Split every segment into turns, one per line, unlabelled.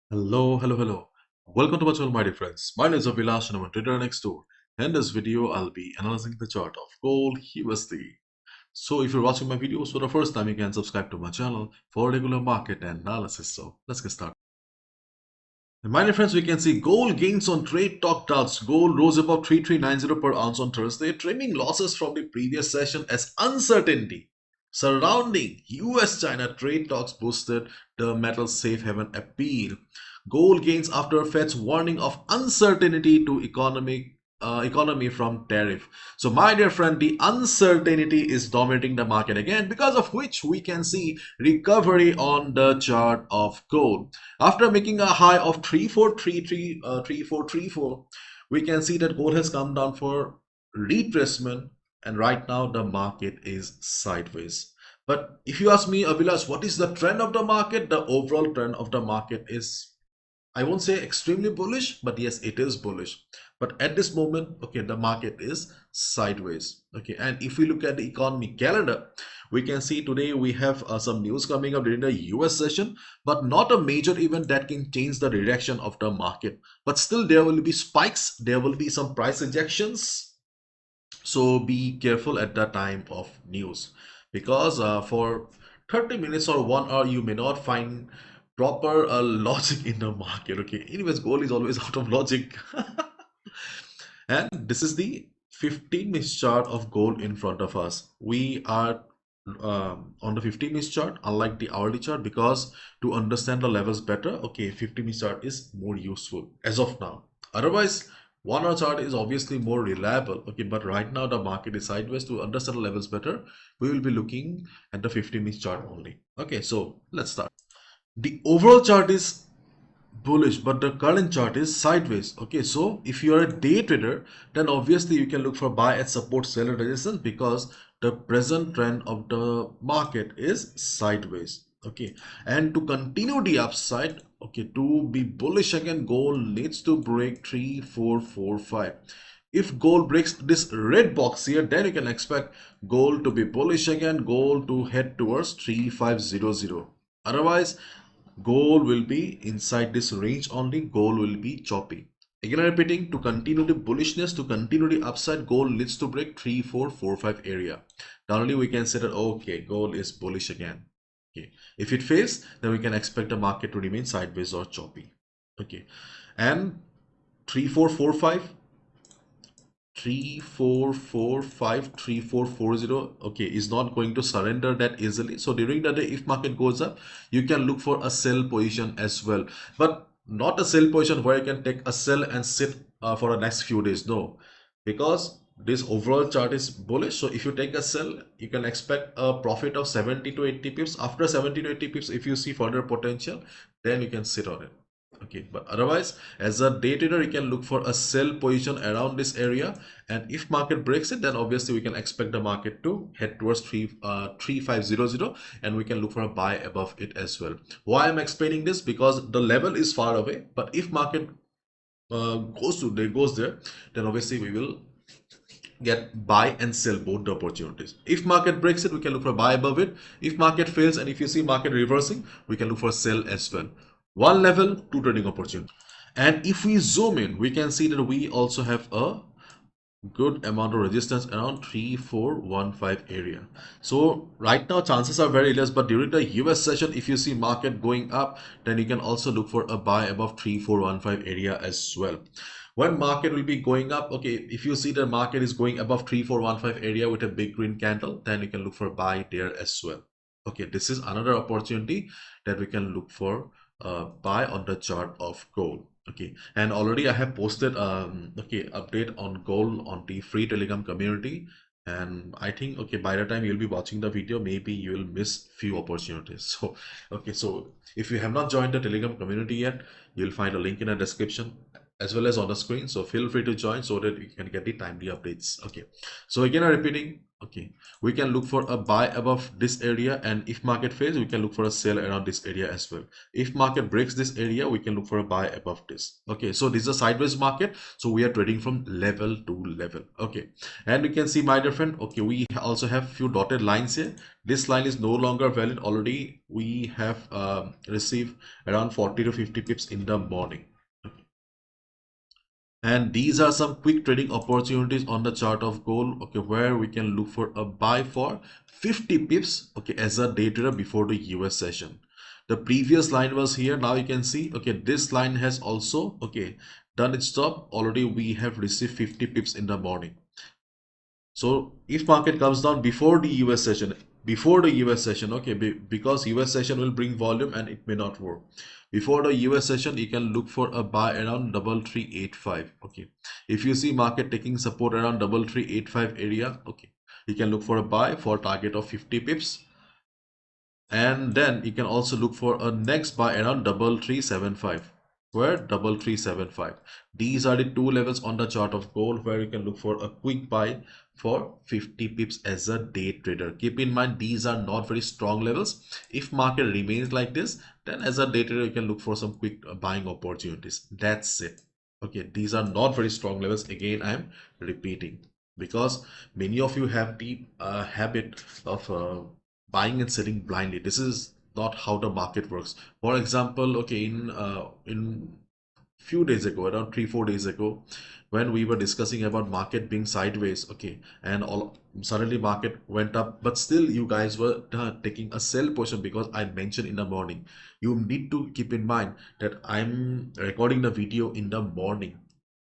Hello. Welcome to my channel, my dear friends. My name is Avilash and I'm a trader next door. In this video, I'll be analyzing the chart of gold USD. So if you're watching my videos for the first time, you can subscribe to my channel for regular market analysis. So let's get started. And my dear friends, we can see gold gains on trade talk charts. Gold rose above 3390 per ounce on Thursday, trimming losses from the previous session as uncertainty surrounding US-China trade talks boosted the metal's safe haven appeal. Gold gains after Fed's warning of uncertainty to economy from tariff. So my dear friend, the uncertainty is dominating the market again, because of which we can see recovery on the chart of gold. After making a high of 3434, we can see that gold has come down for retracement, and right now the market is sideways. But if you ask me, Avilas, what is the trend of the market? The overall trend of the market is, I won't say extremely bullish, but yes, it is bullish. But at this moment, okay, the market is sideways. Okay, and if we look at the economy calendar, we can see today we have some news coming up during the US session, but not a major event that can change the direction of the market. But still, there will be spikes, there will be some price ejections. So be careful at the time of news, because for 30 minutes or 1 hour, you may not find proper logic in the market. Okay, anyways, gold is always out of logic. And this is the 15-minute chart of gold in front of us. We are on the 15-minute chart, unlike the hourly chart, because to understand the levels better, okay, 15-minute chart is more useful as of now. Otherwise, 1 hour chart is obviously more reliable. Okay, but right now the market is sideways. To understand the levels better, we will be looking at the 15-minute chart only. Okay, so let's start. The overall chart is bullish, but the current chart is sideways. Okay, so if you are a day trader, then obviously you can look for buy at support, sell at resistance, because the present trend of the market is sideways. Okay, and to continue the upside, okay, to be bullish again, gold needs to break 3445. If gold breaks this red box here, then you can expect gold to be bullish again, gold to head towards 3500. Otherwise, gold will be inside this range only. Gold will be choppy. Again, I'm repeating, to continue the bullishness, to continue the upside, gold needs to break 3445 area. Now only we can say that, okay, gold is bullish again. Okay, if it fails, then we can expect the market to remain sideways or choppy. Okay, and 3445, 3445, 3440, okay, is not going to surrender that easily. So during the day, if market goes up, you can look for a sell position as well, but not a sell position where you can take a sell and sit for the next few days. No, because this overall chart is bullish. So if you take a sell, you can expect a profit of 70 to 80 pips. After 70 to 80 pips, if you see further potential, then you can sit on it. Okay, but otherwise, as a day trader, you can look for a sell position around this area, and if market breaks it, then obviously we can expect the market to head towards 3500, and we can look for a buy above it as well. Why I'm explaining this? Because the level is far away, but if market goes there, then obviously we will get buy and sell both the opportunities. If market breaks it, we can look for buy above it. If market fails, and if you see market reversing, we can look for sell as well. One level, two trading opportunity. And if we zoom in, we can see that we also have a good amount of resistance around 3415 area. So right now chances are very less, but during the US session, if you see market going up, then you can also look for a buy above 3415 area as well. When market will be going up, okay, if you see the market is going above 3415 area with a big green candle, then you can look for buy there as well. Okay, this is another opportunity that we can look for buy on the chart of gold. Okay, and already I have posted okay, update on gold on the free Telegram community, and I think, okay, by the time you'll be watching the video, maybe you will miss few opportunities. So okay, so if you have not joined the Telegram community yet, you'll find a link in the description. as well as on the screen, so feel free to join so that you can get the timely updates. Okay, so again I'm repeating, okay, we can look for a buy above this area, and if market fails, we can look for a sell around this area as well. If market breaks this area, we can look for a buy above this. Okay, so this is a sideways market, so we are trading from level to level. Okay, and you can see, my dear friend, okay, we also have few dotted lines here. This line is no longer valid. Already we have received around 40 to 50 pips in the morning. And these are some quick trading opportunities on the chart of gold, okay, where we can look for a buy for 50 pips, okay, as a day trader before the US session. The previous line was here. Now you can see, okay, this line has also, okay, done its job. Already we have received 50 pips in the morning. So if market comes down before the US session, okay, because US session will bring volume and it may not work. Before the US session, you can look for a buy around 3385. Okay, if you see market taking support around 3385 area, okay, you can look for a buy for target of 50 pips. And then you can also look for a next buy around 3375. Where 3375. These are the two levels on the chart of gold where you can look for a quick buy for 50 pips as a day trader. Keep in mind, these are not very strong levels. If market remains like this, then as a day trader you can look for some quick buying opportunities. That's it. Okay, these are not very strong levels. Again, I am repeating, because many of you have the habit of buying and selling blindly. This is not how the market works. For example, okay, in few days ago, around 3 4 days ago, when we were discussing about market being sideways, okay, and all suddenly market went up, but still you guys were taking a sell position, because I mentioned in the morning. You need to keep in mind that I'm recording the video in the morning,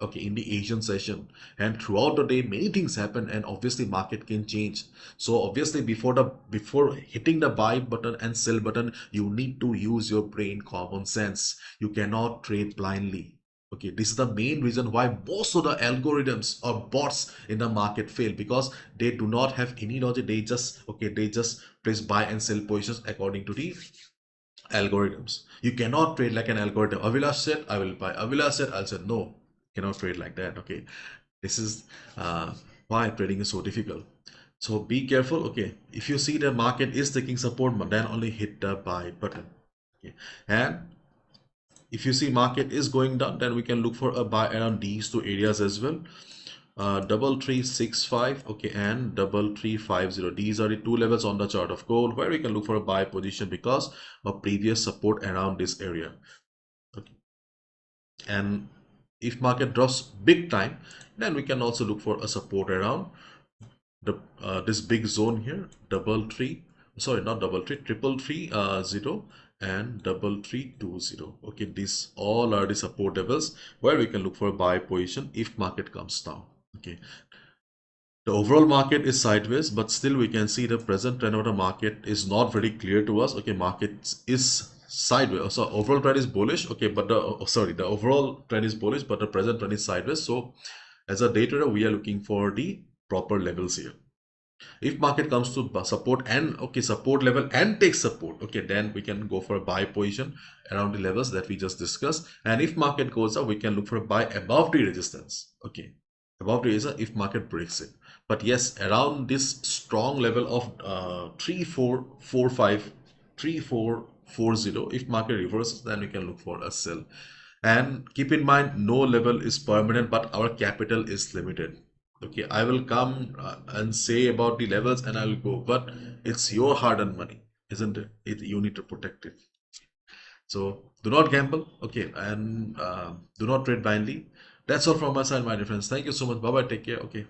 okay, in the Asian session, and throughout the day many things happen, and obviously market can change. So obviously before hitting the buy button and sell button, you need to use your brain, common sense. You cannot trade blindly. Okay, this is the main reason why most of the algorithms or bots in the market fail, because they do not have any logic. They just press buy and sell positions according to the algorithms. You cannot trade like an algorithm. Avila said, I will buy. Avila said, I'll say no. Cannot trade like that. Okay, this is why trading is so difficult. So be careful. Okay, if you see the market is taking support, then only hit the buy button. Okay, and if you see market is going down, then we can look for a buy around these two areas as well. 3365, okay, and 3350. These are the two levels on the chart of gold where we can look for a buy position because of previous support around this area. Okay, and if market drops big time, then we can also look for a support around the this big zone here, triple three zero and 3320. Okay, these all are the support levels where we can look for a buy position if market comes down. Okay, the overall market is sideways, but still we can see the present trend of the market is not very clear to us. Okay, market is sideways. So overall trend is bullish. Okay, but the overall trend is bullish, but the present trend is sideways. So as a day trader, we are looking for the proper levels here. If market comes to support and support level and takes support, okay, then we can go for a buy position around the levels that we just discussed. And if market goes up, we can look for a buy above the resistance. Okay, above the resistance if market breaks it. But yes, around this strong level of 3445, 3440, if market reverses, then we can look for a sell. And keep in mind, no level is permanent, but our capital is limited. Okay, I will come and say about the levels and I will go, but it's your hard-earned money, isn't it? You need to protect it. So do not gamble, okay, and do not trade blindly. That's all from my side, my dear friends. Thank you so much. Bye bye. Take care. Okay.